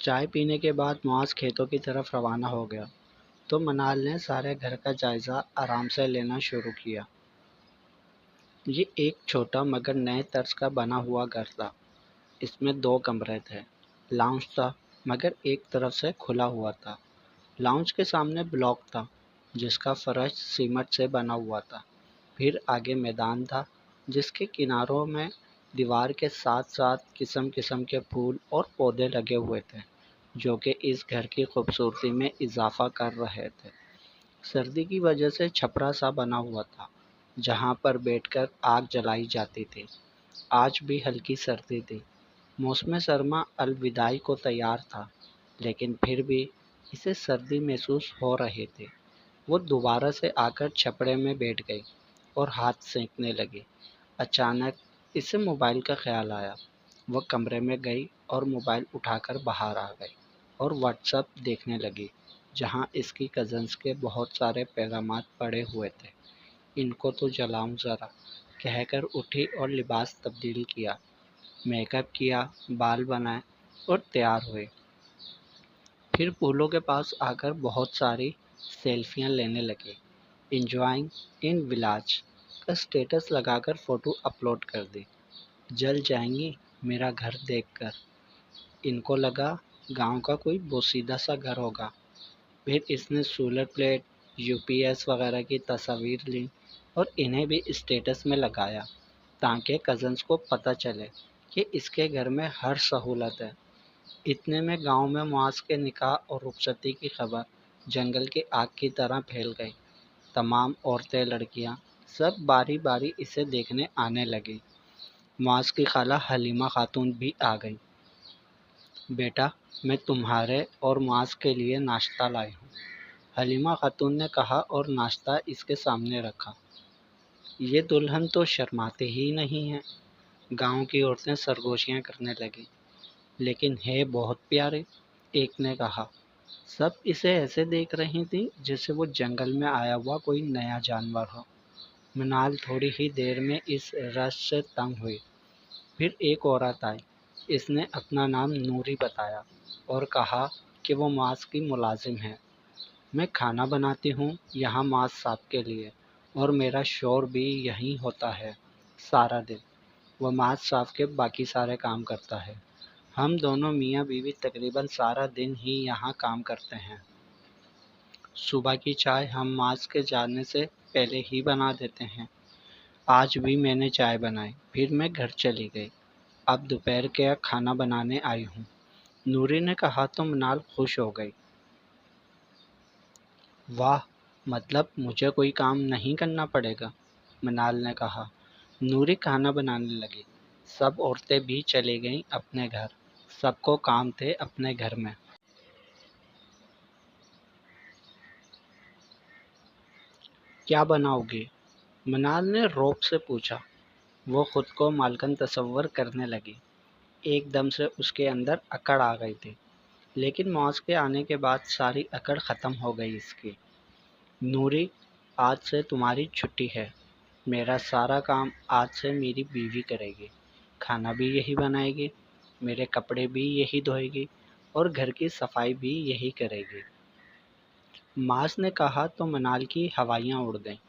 چائے پینے کے بعد معاذ کھیتوں کی طرف روانہ ہو گیا تو منال نے سارے گھر کا جائزہ آرام سے لینا شروع کیا۔ یہ ایک چھوٹا مگر نئے طرز کا بنا ہوا گھر تھا۔ اس میں 2 کمرے تھے۔ لاؤنج تھا مگر ایک طرف سے کھلا ہوا تھا۔ لاؤنج کے سامنے بلاک تھا جس کا فرش سیمنٹ سے بنا ہوا تھا۔ پھر آگے میدان تھا جس کے کناروں میں دیوار کے ساتھ ساتھ قسم قسم کے پھول اور پودے لگے ہوئے تھے جو کہ اس گھر کی خوبصورتی میں اضافہ کر رہے تھے۔ سردی کی وجہ سے چھپرا سا بنا ہوا تھا جہاں پر بیٹھ کر آگ جلائی جاتی تھی۔ آج بھی ہلکی سردی تھی۔ موسم سرما الوداعی کو تیار تھا لیکن پھر بھی اسے سردی محسوس ہو رہی تھی۔ وہ دوبارہ سے آ کر چھپڑے میں بیٹھ گئی اور ہاتھ سینکنے لگی۔ اچانک اسے موبائل کا خیال آیا۔ وہ کمرے میں گئی اور موبائل اٹھا کر باہر آ گئی اور واٹس ایپ دیکھنے لگی جہاں اس کی کزنز کے بہت سارے پیغامات پڑے ہوئے تھے۔ ان کو تو جلاؤں ذرا کہہ کر اٹھی اور لباس تبدیل کیا، میک اپ کیا، بال بنائے اور تیار ہوئی۔ پھر پھولوں کے پاس آ کر بہت ساری سیلفیاں لینے لگی۔ انجوائنگ ان ولاج کا اسٹیٹس لگا کر فوٹو اپلوڈ کر دی۔ جل جائیں گی میرا گھر دیکھ کر۔ ان کو لگا گاؤں کا کوئی بوسیدہ سا گھر ہوگا۔ پھر اس نے سولر پلیٹ، UPS وغیرہ کی تصاویر لیں اور انہیں بھی اسٹیٹس میں لگایا تاکہ کزنز کو پتہ چلے کہ اس کے گھر میں ہر سہولت ہے۔ اتنے میں گاؤں میں معاذ کے نکاح اور رخصتی کی خبر جنگل کی آگ کی طرح پھیل گئی۔ تمام عورتیں، لڑکیاں سب باری باری اسے دیکھنے آنے لگی۔ معاذ کی خالہ حلیمہ خاتون بھی آ گئی۔ بیٹا، میں تمہارے اور معاذ کے لیے ناشتہ لائی ہوں، حلیمہ خاتون نے کہا اور ناشتہ اس کے سامنے رکھا۔ یہ دلہن تو شرماتی ہی نہیں ہے، گاؤں کی عورتیں سرگوشیاں کرنے لگیں۔ لیکن ہے بہت پیاری، ایک نے کہا۔ سب اسے ایسے دیکھ رہی تھی جیسے وہ جنگل میں آیا ہوا کوئی نیا جانور ہو۔ منال تھوڑی ہی دیر میں اس رس سے تنگ ہوئی۔ پھر ایک عورت آئی۔ اس نے اپنا نام نوری بتایا اور کہا کہ وہ معاذ کی ملازم ہے۔ میں کھانا بناتی ہوں یہاں معاذ صاحب کے لیے، اور میرا شوہر بھی یہیں ہوتا ہے سارا دن۔ وہ معاذ صاحب کے باقی سارے کام کرتا ہے۔ ہم دونوں میاں بیوی تقریباً سارا دن ہی یہاں کام کرتے ہیں۔ صبح کی چائے ہم معاذ کے جانے سے پہلے ہی بنا دیتے ہیں۔ آج بھی میں نے چائے بنائی، پھر میں گھر چلی گئی۔ اب دوپہر کا کھانا بنانے آئی ہوں، نوری نے کہا تو منال خوش ہو گئی۔ واہ، مطلب مجھے کوئی کام نہیں کرنا پڑے گا، منال نے کہا۔ نوری کھانا بنانے لگی۔ سب عورتیں بھی چلی گئیں اپنے گھر، سب کو کام تھے اپنے گھر میں۔ کیا بناؤ گی؟ منال نے روب سے پوچھا۔ وہ خود کو مالکن تصور کرنے لگی۔ ایک دم سے اس کے اندر اکڑ آ گئی تھی، لیکن معاذ کے آنے کے بعد ساری اکڑ ختم ہو گئی اس کی۔ نوری، آج سے تمہاری چھٹی ہے، میرا سارا کام آج سے میری بیوی کرے گی، کھانا بھی یہی بنائے گی، میرے کپڑے بھی یہی دھوئے گی اور گھر کی صفائی بھی یہی کرے گی۔ معاذ نے کہا تو منال کی ہوائیاں اڑ گئیں۔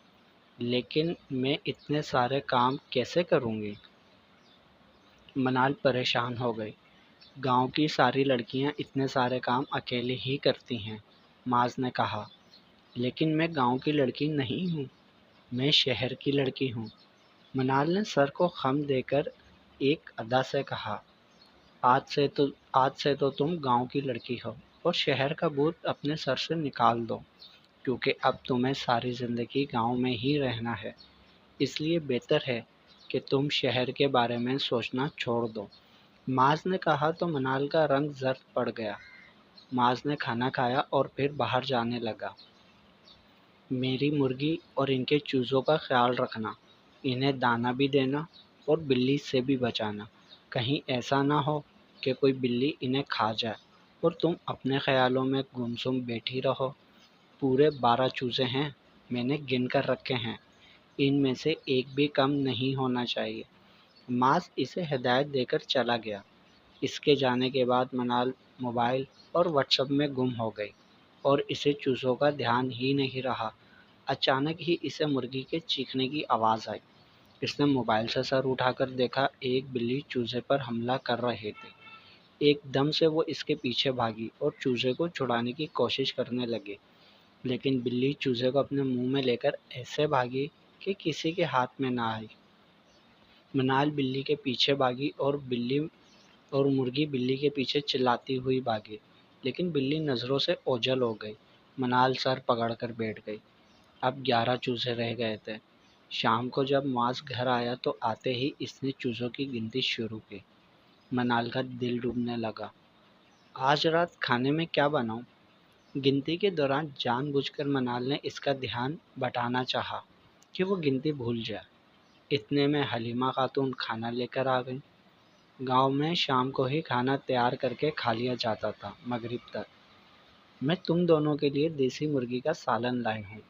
لیکن میں اتنے سارے کام کیسے کروں گی؟ منال پریشان ہو گئی۔ گاؤں کی ساری لڑکیاں اتنے سارے کام اکیلے ہی کرتی ہیں، معاذ نے کہا۔ لیکن میں گاؤں کی لڑکی نہیں ہوں، میں شہر کی لڑکی ہوں، منال نے سر کو خم دے کر ایک ادا سے کہا۔ آج سے تو تم گاؤں کی لڑکی ہو اور شہر کا بھوت اپنے سر سے نکال دو، کیونکہ اب تمہیں ساری زندگی گاؤں میں ہی رہنا ہے۔ اس لیے بہتر ہے کہ تم شہر کے بارے میں سوچنا چھوڑ دو، معاذ نے کہا تو منال کا رنگ زرد پڑ گیا۔ معاذ نے کھانا کھایا اور پھر باہر جانے لگا۔ میری مرغی اور ان کے چوزوں کا خیال رکھنا، انہیں دانہ بھی دینا اور بلی سے بھی بچانا، کہیں ایسا نہ ہو کہ کوئی بلی انہیں کھا جائے اور تم اپنے خیالوں میں گمسم بیٹھی رہو۔ پورے 12 چوزے ہیں، میں نے گن کر رکھے ہیں، ان میں سے ایک بھی کم نہیں ہونا چاہیے۔ معاذ اسے ہدایت دے کر چلا گیا۔ اس کے جانے کے بعد منال موبائل اور واٹس ایپ میں گم ہو گئی اور اسے چوزوں کا دھیان ہی نہیں رہا۔ اچانک ہی اسے مرغی کے چیخنے کی آواز آئی۔ اس نے موبائل سے سر اٹھا کر دیکھا، ایک بلی چوزے پر حملہ کر رہے تھے۔ ایک دم سے وہ اس کے پیچھے بھاگی اور چوزے کو چھڑانے کی کوشش کرنے لگی، لیکن بلی چوزے کو اپنے منہ میں لے کر ایسے بھاگی کہ کسی کے ہاتھ میں نہ آئی۔ منال بلی کے پیچھے بھاگی اور مرغی بلی کے پیچھے چلاتی ہوئی بھاگی، لیکن بلی نظروں سے اوجھل ہو گئی۔ منال سر پکڑ کر بیٹھ گئی۔ اب 11 چوزے رہ گئے تھے۔ شام کو جب معاذ گھر آیا تو آتے ہی اس نے چوزوں کی گنتی شروع کی۔ منال کا دل ڈوبنے لگا۔ آج رات کھانے میں کیا بناؤں؟ گنتی کے دوران جان بوجھ کر منال نے اس کا دھیان بٹانا چاہا کہ وہ گنتی بھول جائے۔ اتنے میں حلیمہ خاتون کھانا لے کر آ گئیں۔ گاؤں میں شام کو ہی کھانا تیار کر کے کھا لیا جاتا تھا، مغرب تک۔ میں تم دونوں کے لیے دیسی مرغی کا سالن لائی ہوں۔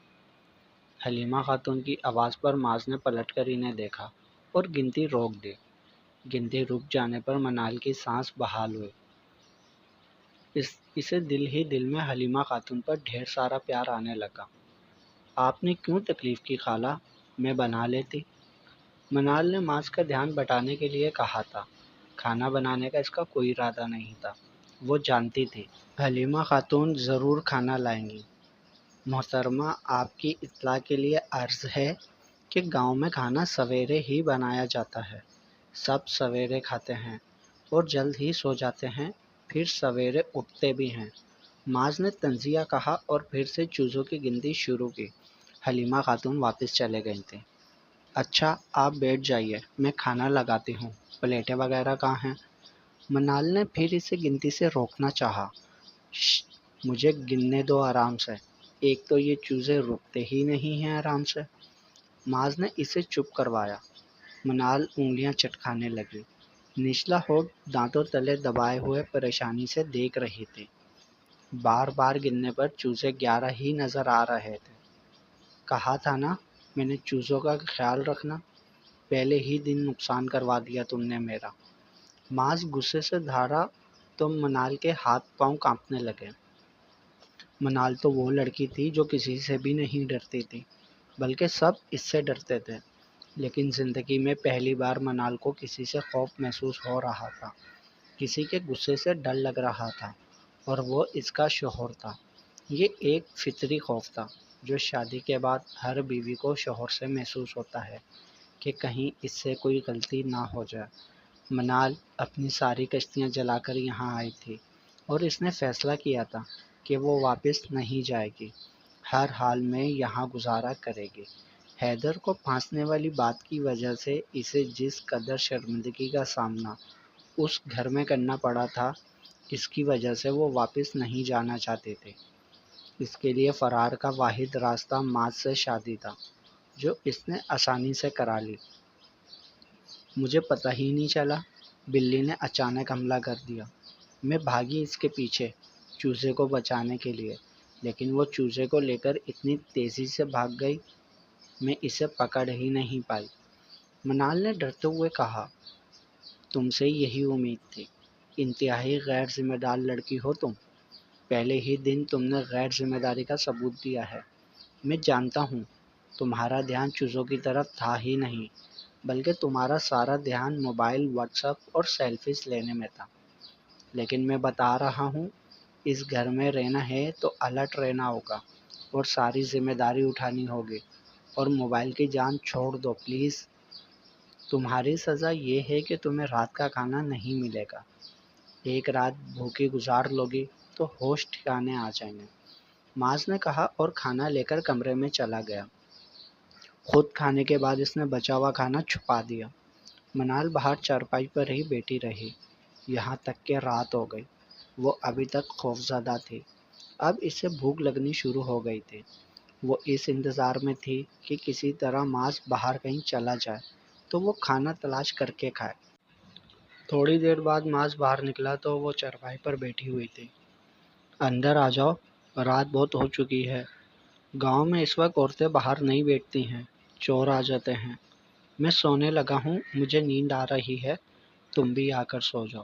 حلیمہ خاتون کی آواز پر معاذ نے پلٹ کر انہیں دیکھا اور گنتی روک دی۔ گنتی رک جانے پر منال کی سانس بحال ہوئی۔ اسے دل ہی دل میں حلیمہ خاتون پر ڈھیر سارا پیار آنے لگا۔ آپ نے کیوں تکلیف کی خالہ، میں بنا لیتی۔ منال نے معاذ کا دھیان بٹانے کے لیے کہا تھا۔ کھانا بنانے کا اس کا کوئی ارادہ نہیں تھا۔ وہ جانتی تھی حلیمہ خاتون ضرور کھانا لائیں گی۔ محترمہ، آپ کی اطلاع کے لیے عرض ہے کہ گاؤں میں کھانا سویرے ہی بنایا جاتا ہے۔ سب سویرے کھاتے ہیں اور جلد ہی سو جاتے ہیں، پھر سویرے اٹھتے بھی ہیں۔ معاذ نے طنزیہ کہا اور پھر سے چوزوں کی گنتی شروع کی۔ حلیمہ خاتون واپس چلے گئی تھیں۔ اچھا، آپ بیٹھ جائیے، میں کھانا لگاتی ہوں۔ پلیٹیں وغیرہ کہاں ہیں؟ منال نے پھر اسے گنتی سے روکنا چاہا۔ مجھے گننے دو آرام سے، ایک تو یہ چوزے رکتے ہی نہیں ہیں آرام سے۔ معاذ نے اسے چپ کروایا۔ منال انگلیاں چٹکانے لگی۔ نچلا ہونٹ دانتوں تلے دبائے ہوئے پریشانی سے دیکھ رہی تھی۔ بار بار گننے پر چوزے 11 ہی نظر آ رہے تھے۔ کہا تھا نا میں نے چوزوں کا خیال رکھنا، پہلے ہی دن نقصان کروا دیا تم نے میرا۔ معاذ غصے سے دھاڑا تو منال کے ہاتھ پاؤں کانپنے لگے۔ منال تو وہ لڑکی تھی جو کسی سے بھی نہیں ڈرتی تھی، بلکہ سب اس سے ڈرتے تھے۔ لیکن زندگی میں پہلی بار منال کو کسی سے خوف محسوس ہو رہا تھا، کسی کے غصے سے ڈر لگ رہا تھا، اور وہ اس کا شوہر تھا۔ یہ ایک فطری خوف تھا جو شادی کے بعد ہر بیوی کو شوہر سے محسوس ہوتا ہے کہ کہیں اس سے کوئی غلطی نہ ہو جائے۔ منال اپنی ساری کشتیاں جلا کر یہاں آئی تھی اور اس نے فیصلہ کیا تھا کہ وہ واپس نہیں جائے گی، ہر حال میں یہاں گزارا کرے گی۔ حیدر کو پھانسنے والی بات کی وجہ سے اسے جس قدر شرمندگی کا سامنا اس گھر میں کرنا پڑا تھا، اس کی وجہ سے وہ واپس نہیں جانا چاہتے تھے۔ اس کے لیے فرار کا واحد راستہ معاذ سے شادی تھا، جو اس نے آسانی سے کرا لی۔ مجھے پتہ ہی نہیں چلا، بلی نے اچانک حملہ کر دیا۔ میں بھاگی اس کے پیچھے چوزے کو بچانے کے لیے، لیکن وہ چوزے کو لے کر اتنی تیزی سے بھاگ گئی میں اسے پکڑ ہی نہیں پائی۔ منال نے ڈرتے ہوئے کہا، تم سے یہی امید تھی، انتہائی غیر ذمہ دار لڑکی ہو تم۔ پہلے ہی دن تم نے غیر ذمہ داری کا ثبوت دیا ہے۔ میں جانتا ہوں تمہارا دھیان چوزوں کی طرف تھا ہی نہیں، بلکہ تمہارا سارا دھیان موبائل، واٹس ایپ اور سیلفیز لینے میں تھا۔ لیکن میں بتا رہا ہوں، اس گھر میں رہنا ہے تو الرٹ رہنا ہوگا اور ساری ذمہ داری اٹھانی ہوگی، اور موبائل کی جان چھوڑ دو پلیز۔ تمہاری سزا یہ ہے کہ تمہیں رات کا کھانا نہیں ملے گا۔ ایک رات بھوکی گزار لوگی تو ہوش ٹھکانے آ جائیں گے، معاذ نے کہا اور کھانا لے کر کمرے میں چلا گیا۔ خود کھانے کے بعد اس نے بچا ہوا کھانا چھپا دیا۔ منال باہر چارپائی پر ہی بیٹھی رہی، یہاں تک کہ رات ہو گئی۔ وہ ابھی تک خوفزدہ تھی، اب اسے بھوک لگنی شروع ہو گئی تھی۔ وہ اس انتظار میں تھی کہ کسی طرح معاذ باہر کہیں چلا جائے تو وہ کھانا تلاش کر کے کھائے۔ تھوڑی دیر بعد معاذ باہر نکلا تو وہ چارپائی پر بیٹھی ہوئی تھی۔ اندر آ جاؤ، رات بہت ہو چکی ہے۔ گاؤں میں اس وقت عورتیں باہر نہیں بیٹھتی ہیں، چور آ جاتے ہیں۔ میں سونے لگا ہوں، مجھے نیند آ رہی ہے، تم بھی آ کر سو جاؤ۔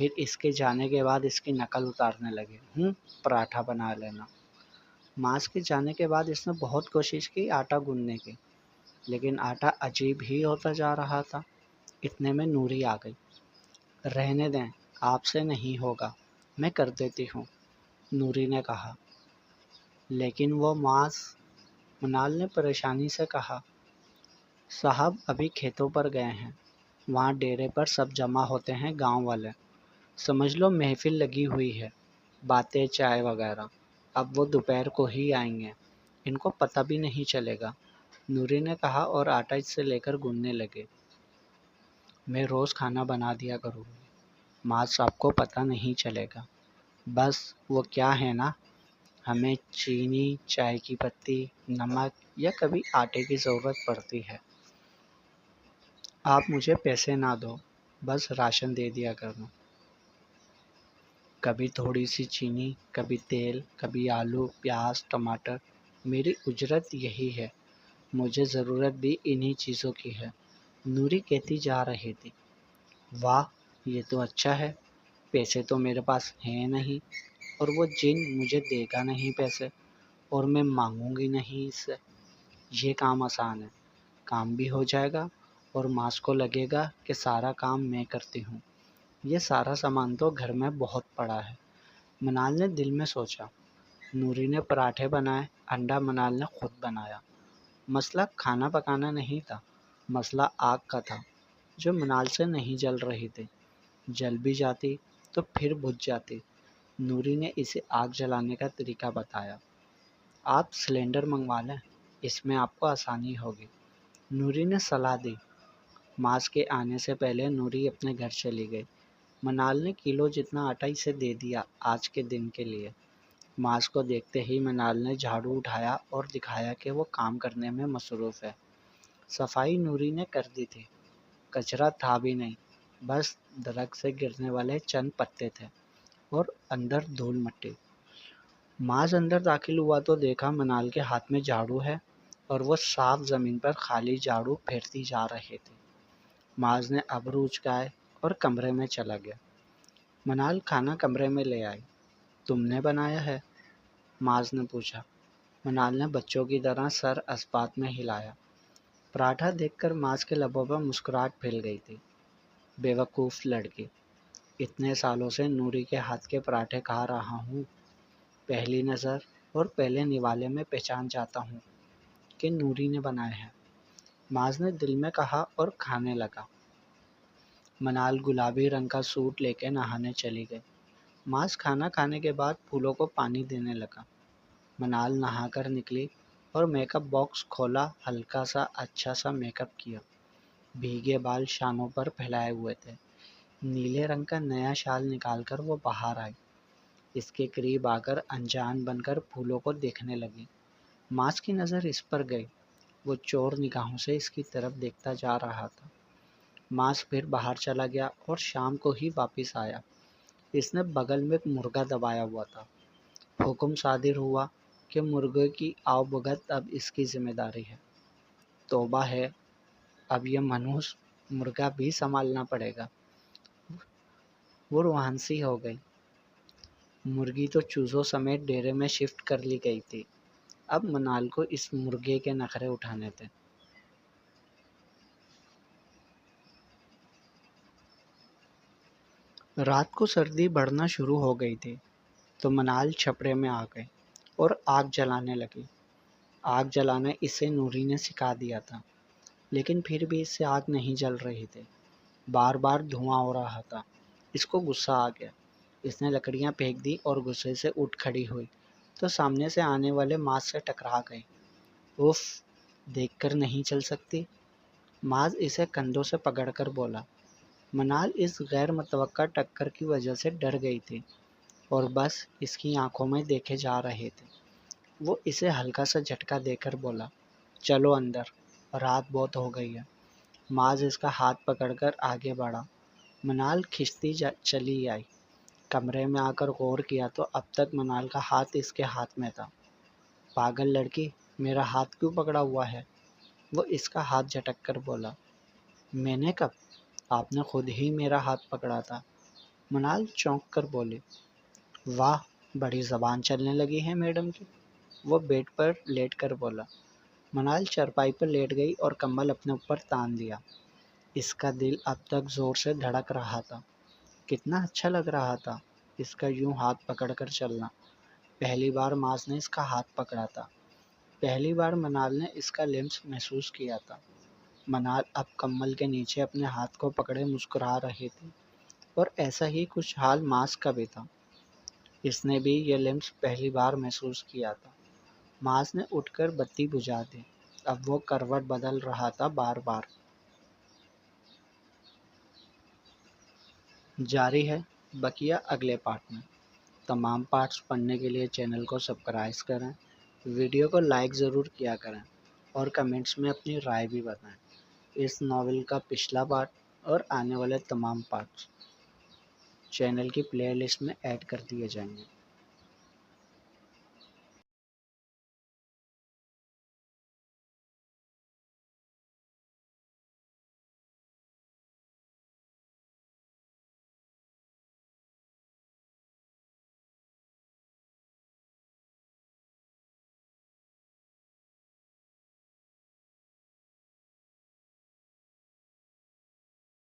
پھر اس کے جانے کے بعد اس کی نقل اتارنے لگے، پراٹھا بنا لینا۔ ماس کے جانے کے بعد اس نے بہت کوشش کی آٹا گوندنے کی، لیکن آٹا عجیب ہی ہوتا جا رہا تھا۔ اتنے میں نوری آ گئی۔ رہنے دیں، آپ سے نہیں ہوگا، میں کر دیتی ہوں، نوری نے کہا۔ لیکن وہ ماس، منال نے پریشانی سے کہا۔ صاحب ابھی کھیتوں پر گئے ہیں، وہاں ڈیرے پر سب جمع ہوتے ہیں گاؤں والے، سمجھ لو محفل لگی ہوئی ہے، باتیں چائے وغیرہ۔ اب وہ دوپہر کو ہی آئیں گے، ان کو پتہ بھی نہیں چلے گا، نوری نے کہا اور آٹا اس سے لے کر گوندنے لگے۔ میں روز کھانا بنا دیا کروں گی، ماس صاحب کو پتہ نہیں چلے گا، بس وہ کیا ہے نا، ہمیں چینی، چائے کی پتی، نمک یا کبھی آٹے کی ضرورت پڑتی ہے۔ آپ مجھے پیسے نہ دو، بس راشن دے دیا کرو، کبھی تھوڑی سی چینی، کبھی تیل، کبھی آلو، پیاز، ٹماٹر، میری اجرت یہی ہے، مجھے ضرورت بھی انہی چیزوں کی ہے، نوری کہتی جا رہی تھی۔ واہ، یہ تو اچھا ہے، پیسے تو میرے پاس ہیں نہیں، اور وہ جن مجھے دے گا نہیں پیسے، اور میں مانگوں گی نہیں اس سے۔ یہ کام آسان ہے، کام بھی ہو جائے گا، اور ماس کو لگے گا کہ سارا کام میں کرتی ہوں۔ یہ سارا سامان تو گھر میں بہت پڑا ہے، منال نے دل میں سوچا۔ نوری نے پراٹھے بنائے، انڈا منال نے خود بنایا۔ مسئلہ کھانا پکانا نہیں تھا، مسئلہ آگ کا تھا، جو منال سے نہیں جل رہی تھی۔ جل بھی جاتی تو پھر بجھ جاتی۔ نوری نے اسے آگ جلانے کا طریقہ بتایا۔ آپ سلنڈر منگوا لیں، اس میں آپ کو آسانی ہوگی، نوری نے صلاح دی۔ ماس کے آنے سے پہلے نوری اپنے گھر چلی گئی۔ منال نے کلو جتنا آٹا اسے دے دیا آج کے دن کے لیے۔ ماس کو دیکھتے ہی منال نے جھاڑو اٹھایا اور دکھایا کہ وہ کام کرنے میں مصروف ہے۔ صفائی نوری نے کر دی تھی، کچرا تھا بھی نہیں، بس درخت سے گرنے والے چند پتے تھے اور اندر دھول مٹی۔ ماس اندر داخل ہوا تو دیکھا منال کے ہاتھ میں جھاڑو ہے اور وہ صاف زمین پر خالی جھاڑو پھیرتی جا رہے تھے۔ ماس نے ابرو اچکائے اور کمرے میں چلا گیا۔ منال کھانا کمرے میں لے آئی۔ تم نے بنایا ہے؟ ماس نے پوچھا۔ منال نے بچوں کی طرح سر اسبات میں ہلایا۔ پراٹھا دیکھ کر ماس کے لبوں پر مسکراہٹ پھیل گئی تھی۔ بے وقوف لڑکی، اتنے سالوں سے نوری کے ہاتھ کے پراٹھے کھا رہا ہوں، پہلی نظر اور پہلے نوالے میں پہچان جاتا ہوں کہ نوری نے بنائے ہیں، ماس نے دل میں کہا اور کھانے لگا۔ منال گلابی رنگ کا سوٹ لے کے نہانے چلی گئی۔ ماس کھانا کھانے کے بعد پھولوں کو پانی دینے لگا۔ منال نہا کر نکلی اور میک اپ باکس کھولا، ہلکا سا اچھا سا میک اپ کیا۔ بھیگے بال شانوں پر پھیلائے ہوئے تھے۔ نیلے رنگ کا نیا شال نکال کر وہ باہر آئی۔ اس کے قریب آ کر انجان بن کر پھولوں کو دیکھنے لگی۔ ماس کی نظر اس پر گئی، وہ چور نگاہوں سے اس کی طرف دیکھتا جا رہا تھا۔ ماس پھر باہر چلا گیا اور شام کو ہی واپس آیا۔ اس نے بغل میں ایک مرغا دبایا ہوا تھا۔ حکم صادر ہوا کہ مرغے کی آؤ بھگت اب اس کی ذمہ داری ہے۔ توبہ ہے، اب یہ منحوس مرغا بھی سنبھالنا پڑے گا۔ وہ روحانسی ہو گئی۔ مرغی تو چوزوں سمیت ڈیرے میں شفٹ کر لی گئی تھی، اب منال کو اس مرغے کے نخرے اٹھانے تھے۔ رات کو سردی بڑھنا شروع ہو گئی تھی تو منال چھپڑے میں آ گئی اور آگ جلانے لگی۔ آگ جلانا اسے نوری نے سکھا دیا تھا، لیکن پھر بھی اس سے آگ نہیں جل رہی تھی، بار بار دھواں ہو رہا تھا۔ اس کو غصہ آ گیا، اس نے لکڑیاں پھینک دی اور غصے سے اٹھ کھڑی ہوئی تو سامنے سے آنے والے ماس سے ٹکرا گئی۔ اف، دیکھ کر نہیں چل سکتی؟ ماس اسے کندھوں سے پکڑ کر بولا۔ منال اس غیر متوقع ٹکر کی وجہ سے ڈر گئی تھی اور بس اس کی آنکھوں میں دیکھے جا رہے تھے۔ وہ اسے ہلکا سا جھٹکا دے کر بولا، چلو اندر، رات بہت ہو گئی ہے۔ ماس اس کا ہاتھ پکڑ کر آگے بڑھا۔ منال کھنچتی چلی آئی۔ کمرے میں آ کر غور کیا تو اب تک منال کا ہاتھ اس کے ہاتھ میں تھا۔ پاگل لڑکی، میرا ہاتھ کیوں پکڑا ہوا ہے؟ وہ اس کا ہاتھ جھٹک کر بولا۔ میں نے کب؟ آپ نے خود ہی میرا ہاتھ پکڑا تھا۔ منال چونک کر بولے، واہ، بڑی زبان چلنے لگی ہے میڈم کی۔ وہ بیڈ پر لیٹ کر بولا۔ منال چارپائی پر لیٹ گئی اور کمبل اپنے اوپر تان دیا۔ اس کا دل اب تک زور سے دھڑک رہا تھا۔ کتنا اچھا لگ رہا تھا اس کا یوں ہاتھ پکڑ کر چلنا۔ پہلی بار ماس نے اس کا ہاتھ پکڑا تھا۔ پہلی بار منال نے اس کا لمس محسوس کیا تھا۔ منال اب کمبل کے نیچے اپنے ہاتھ کو پکڑے مسکرا رہی تھی، اور ایسا ہی کچھ حال ماس کا بھی تھا۔ اس نے بھی یہ لمس پہلی بار محسوس کیا تھا۔ ماس نے اٹھ کر بتی بجھا دی۔ اب وہ کروٹ بدل رہا تھا بار بار۔ جاری ہے بقیہ اگلے پارٹ میں۔ تمام پارٹس پڑھنے کے لیے چینل کو سبسکرائب کریں، ویڈیو کو لائک ضرور کیا کریں، اور کمنٹس میں اپنی رائے بھی بتائیں۔ اس ناول کا پچھلا پارٹ اور آنے والے تمام پارٹس چینل کی پلے لسٹ میں ایڈ کر دیے جائیں گے۔